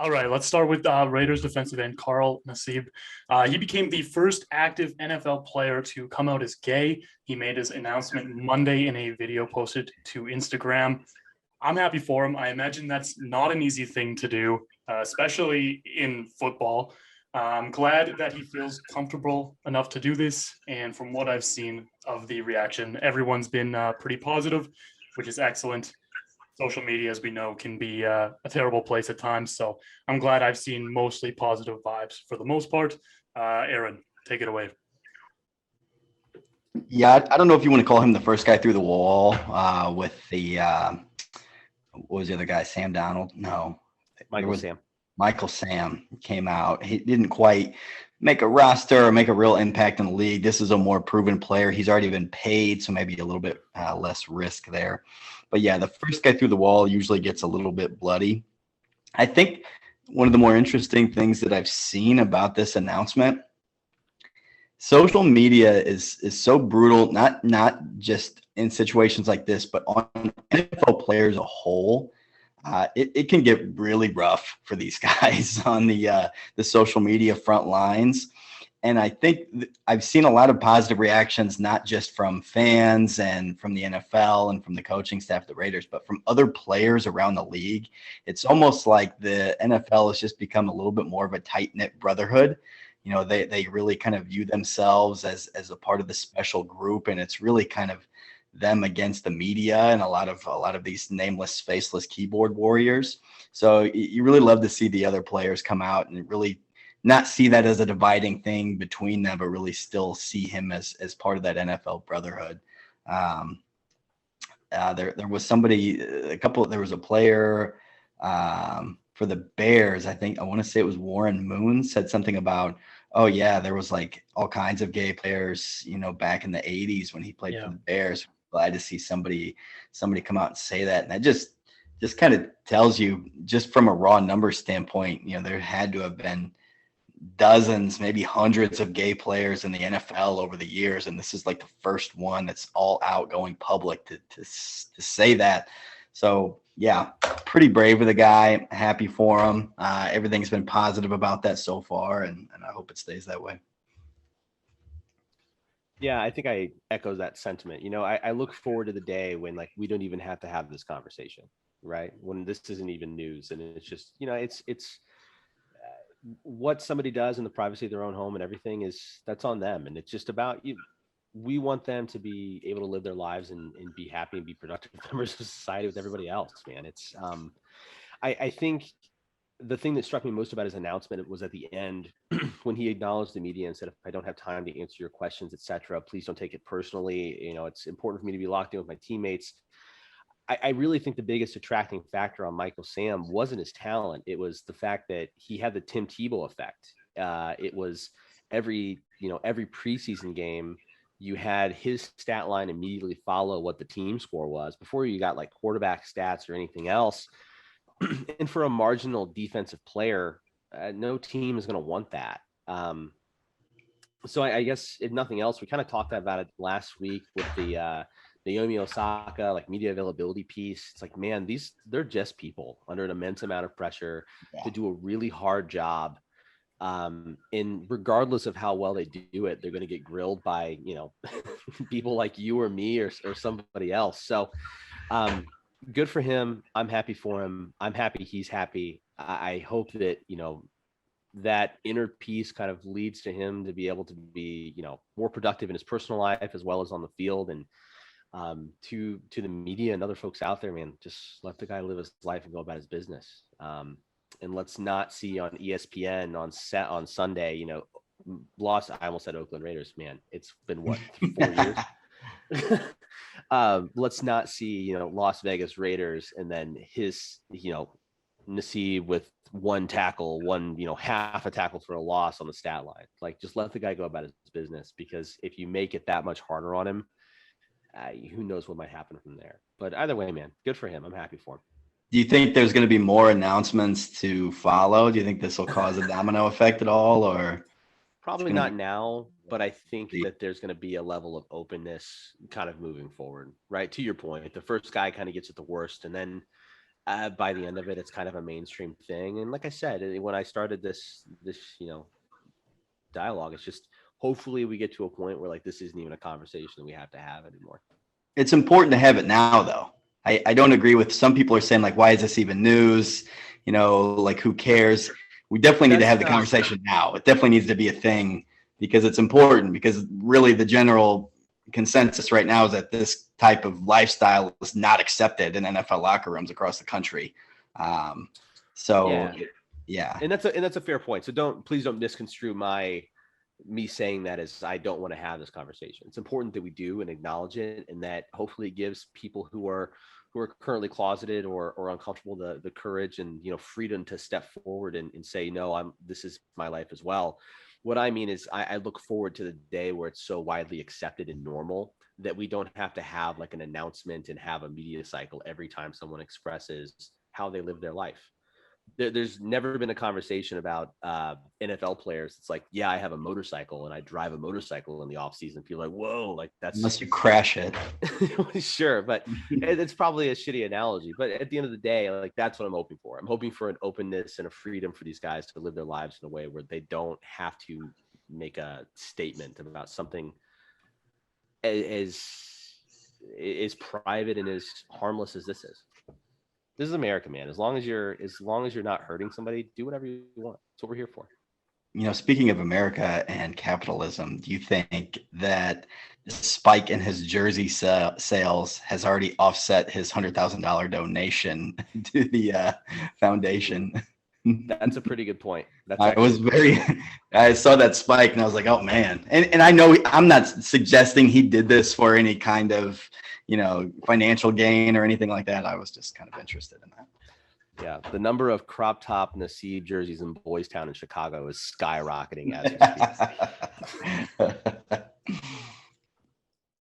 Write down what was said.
All right, let's start with Raiders defensive end Carl Nassib. He became the first active NFL player to come out as gay. He made his announcement Monday in a video posted to Instagram. I'm happy for him. I imagine that's not an easy thing to do, especially in football. I'm glad that he feels comfortable enough to do this. And from what I've seen of the reaction, everyone's been pretty positive, which is excellent. Social media, as we know, can be a terrible place at times. So I'm glad I've seen mostly positive vibes for the most part. Aaron, take it away. Yeah, I don't know if you want to call him the first guy through the wall with the what was the other guy? Sam Donald? No, Michael Sam came out. He didn't quite make a roster or make a real impact in the league. This is a more proven player. He's already been paid, so maybe a little bit less risk there. But yeah, the first guy through the wall usually gets a little bit bloody. I think one of the more interesting things that I've seen about this announcement, social media is so brutal, not just in situations like this, but on NFL players as a whole. It can get really rough for these guys on the social media front lines. And I think I've seen a lot of positive reactions, not just from fans and from the NFL and from the coaching staff of the Raiders, but from other players around the league. It's almost like the NFL has just become a little bit more of a tight-knit brotherhood. You know, they really kind of view themselves as a part of the special group, and it's really kind of them against the media and a lot of these nameless, faceless keyboard warriors. So you really love to see the other players come out and really not see that as a dividing thing between them, but really still see him as part of that NFL brotherhood. There was somebody, there was a player for the Bears. I want to say it was Warren Moon said something about, oh yeah, there was like all kinds of gay players, back in the 80s when he played for the Bears. Glad to see somebody come out and say that. And that just kind of tells you, just from a raw number standpoint, there had to have been dozens, maybe hundreds of gay players in the NFL over the years, and this is like the first one that's all out going public to say that. So yeah, pretty brave of the guy. Happy for him. Everything's been positive about that so far, and I hope it stays that way. Yeah, I think I echo that sentiment. I look forward to the day when we don't even have to have this conversation, right? When this isn't even news, and it's just it's what somebody does in the privacy of their own home and everything that's on them, and it's just about you. We want them to be able to live their lives and be happy and be productive members of society with everybody else, man. It's I think the thing that struck me most about his announcement was at the end when he acknowledged the media and said, if I don't have time to answer your questions, etc., please don't take it personally. It's important for me to be locked in with my teammates. I really think the biggest attracting factor on Michael Sam wasn't his talent. It was the fact that he had the Tim Tebow effect. It was every preseason game, you had his stat line immediately follow what the team score was before you got like quarterback stats or anything else. And for a marginal defensive player, no team is going to want that. So I guess if nothing else, we kind of talked about it last week with the Naomi Osaka media availability piece. It's like, man, they're just people under an immense amount of pressure to do a really hard job. And regardless of how well they do it, they're going to get grilled by, people like you or me or somebody else. So good for him. I'm happy for him. I'm happy he's happy. I hope that, that inner peace kind of leads to him to be able to be, more productive in his personal life as well as on the field. And to the media and other folks out there, man, just let the guy live his life and go about his business. And let's not see on ESPN on Sunday, I almost said Oakland Raiders, man. It's been what, 4 years? Let's not see, Las Vegas Raiders and then his, Nassib with one tackle, half a tackle for a loss on the stat line. Just let the guy go about his business, because if you make it that much harder on him, who knows what might happen from there. But either way, man, good for him. I'm happy for him. Do you think there's going to be more announcements to follow? Do you think this will cause a domino effect at all, or? Probably not now, but I think that there's going to be a level of openness kind of moving forward, right? To your point, the first guy kind of gets it the worst, and then by the end of it, it's kind of a mainstream thing. And like I said, when I started this dialogue, it's just hopefully we get to a point where like this isn't even a conversation we have to have anymore. It's important to have it now, though. I don't agree with some people are saying like, why is this even news? Like who cares? We definitely need to have the conversation now. It definitely needs to be a thing because it's important, because really the general consensus right now is that this type of lifestyle is not accepted in NFL locker rooms across the country. Yeah. And that's a fair point. So please don't misconstrue me saying that as I don't want to have this conversation. It's important that we do and acknowledge it, and that hopefully it gives people who are currently closeted or uncomfortable the courage and freedom to step forward and say, no, this is my life as well. What I mean is I look forward to the day where it's so widely accepted and normal that we don't have to have like an announcement and have a media cycle every time someone expresses how they live their life. There's never been a conversation about NFL players. It's like, yeah, I have a motorcycle and I drive a motorcycle in the off season. People are like, whoa, like that's unless you crash it. Sure, but it's probably a shitty analogy. But at the end of the day, like that's what I'm hoping for. I'm hoping for an openness and a freedom for these guys to live their lives in a way where they don't have to make a statement about something as private and as harmless as this is. This is America, man. As long as you're not hurting somebody, do whatever you want. That's what we're here for. Speaking of America and capitalism, do you think that the spike in his jersey sales has already offset his $100,000 donation to the foundation? That's a pretty good point. I saw that spike and I was like, oh man. And I know I'm not suggesting he did this for any kind of, financial gain or anything like that. I was just kind of interested in that. Yeah. The number of crop top Nassib jerseys in Boys Town in Chicago is skyrocketing as we speak.